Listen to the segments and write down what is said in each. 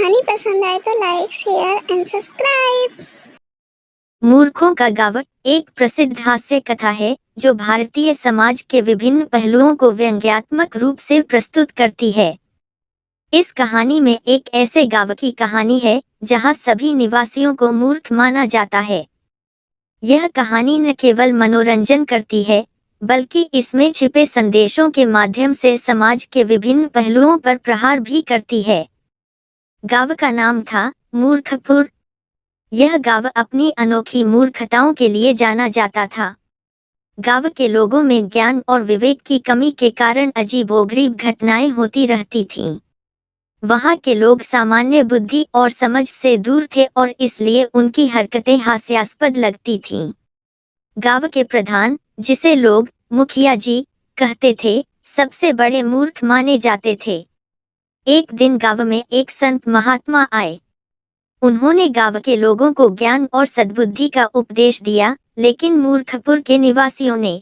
कहानी पसंद आए तो लाइक शेयर एंड सब्सक्राइब। मूर्खों का गाँव एक प्रसिद्ध हास्य कथा है जो भारतीय समाज के विभिन्न पहलुओं को व्यंग्यात्मक रूप से प्रस्तुत करती है। इस कहानी में एक ऐसे गाँव की कहानी है जहां सभी निवासियों को मूर्ख माना जाता है। यह कहानी न केवल मनोरंजन करती है बल्कि इसमें छिपे संदेशों के माध्यम से समाज के विभिन्न पहलुओं पर प्रहार भी करती है। गाँव का नाम था मूर्खपुर। यह गाँव अपनी अनोखी मूर्खताओं के लिए जाना जाता था। गाँव के लोगों में ज्ञान और विवेक की कमी के कारण अजीबोगरीब घटनाएं होती रहती थीं। वहाँ के लोग सामान्य बुद्धि और समझ से दूर थे और इसलिए उनकी हरकतें हास्यास्पद लगती थीं। गाँव के प्रधान, जिसे लोग मुखिया जी कहते थे, सबसे बड़े मूर्ख माने जाते थे। एक दिन गाँव में एक संत महात्मा आए। उन्होंने गाँव के लोगों को ज्ञान और सद्बुद्धि का उपदेश दिया, लेकिन मूर्खपुर के निवासियों ने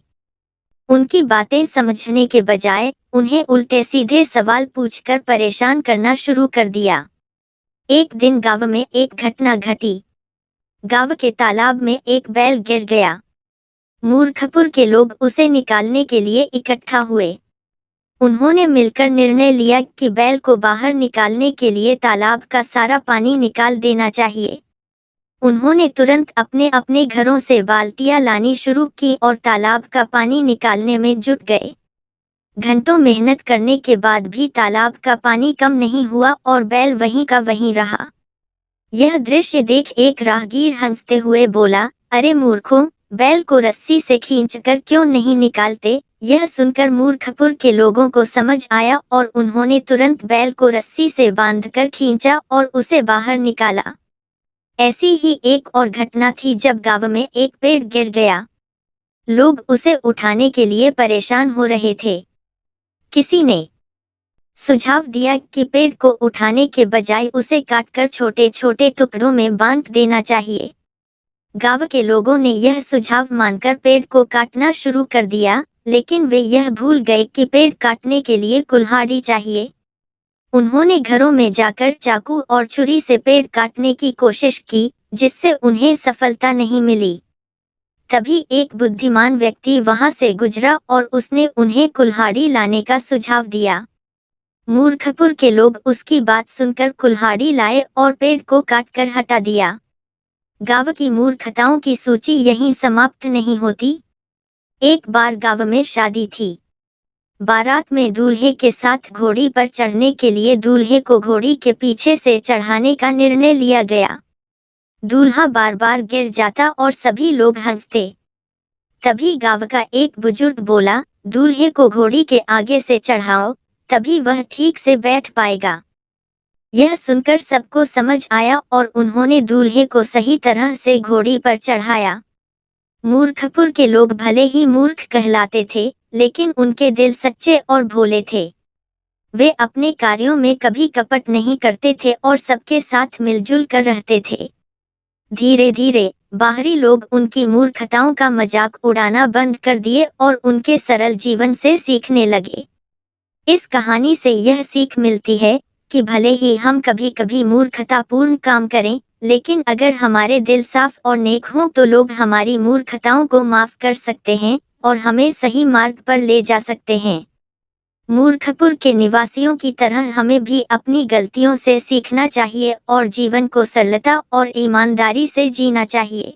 उनकी बातें समझने के बजाय उन्हें उल्टे सीधे सवाल पूछकर परेशान करना शुरू कर दिया। एक दिन गाँव में एक घटना घटी। गाँव के तालाब में एक बैल गिर गया। मूर्खपुर के लोग उसे निकालने के लिए इकट्ठा हुए। उन्होंने मिलकर निर्णय लिया कि बैल को बाहर निकालने के लिए तालाब का सारा पानी निकाल देना चाहिए। उन्होंने तुरंत अपने अपने घरों से बाल्टियां लानी शुरू की और तालाब का पानी निकालने में जुट गए। घंटों मेहनत करने के बाद भी तालाब का पानी कम नहीं हुआ और बैल वहीं का वहीं रहा। यह दृश्य देख एक राहगीर हंसते हुए बोला, अरे मूर्खों, बैल को रस्सी से खींचकर क्यों नहीं निकालते? यह सुनकर मूर्खपुर के लोगों को समझ आया और उन्होंने तुरंत बैल को रस्सी से बांधकर खींचा और उसे बाहर निकाला। ऐसी ही एक और घटना थी जब गाँव में एक पेड़ गिर गया। लोग उसे उठाने के लिए परेशान हो रहे थे। किसी ने सुझाव दिया कि पेड़ को उठाने के बजाय उसे काटकर छोटे छोटे टुकड़ों में बांट देना चाहिए। गाँव के लोगों ने यह सुझाव मानकर पेड़ को काटना शुरू कर दिया, लेकिन वे यह भूल गए कि पेड़ काटने के लिए कुल्हाड़ी चाहिए। उन्होंने घरों में जाकर चाकू और छुरी से पेड़ काटने की कोशिश की, जिससे उन्हें सफलता नहीं मिली। तभी एक बुद्धिमान व्यक्ति वहां से गुजरा और उसने उन्हें कुल्हाड़ी लाने का सुझाव दिया। मूर्खपुर के लोग उसकी बात सुनकर कुल्हाड़ी लाए और पेड़ को काटकर हटा दिया। गाँव की मूर्खताओं की सूची यहीं समाप्त नहीं होती। एक बार गाँव में शादी थी। बारात में दूल्हे के साथ घोड़ी पर चढ़ने के लिए दूल्हे को घोड़ी के पीछे से चढ़ाने का निर्णय लिया गया। दूल्हा बार बार गिर जाता और सभी लोग हंसते। तभी गाँव का एक बुजुर्ग बोला, दूल्हे को घोड़ी के आगे से चढ़ाओ, तभी वह ठीक से बैठ पाएगा। यह सुनकर सबको समझ आया और उन्होंने दूल्हे को सही तरह से घोड़ी पर चढ़ाया। मूर्खपुर के लोग भले ही मूर्ख कहलाते थे, लेकिन उनके दिल सच्चे और भोले थे। वे अपने कार्यों में कभी कपट नहीं करते थे और सबके साथ मिलजुल कर रहते थे। धीरे धीरे बाहरी लोग उनकी मूर्खताओं का मजाक उड़ाना बंद कर दिए और उनके सरल जीवन से सीखने लगे। इस कहानी से यह सीख मिलती है कि भले ही हम कभी कभी मूर्खतापूर्ण काम करें, लेकिन अगर हमारे दिल साफ और नेक हों तो लोग हमारी मूर्खताओं को माफ कर सकते हैं और हमें सही मार्ग पर ले जा सकते हैं। मूर्खपुर के निवासियों की तरह हमें भी अपनी गलतियों से सीखना चाहिए और जीवन को सरलता और ईमानदारी से जीना चाहिए।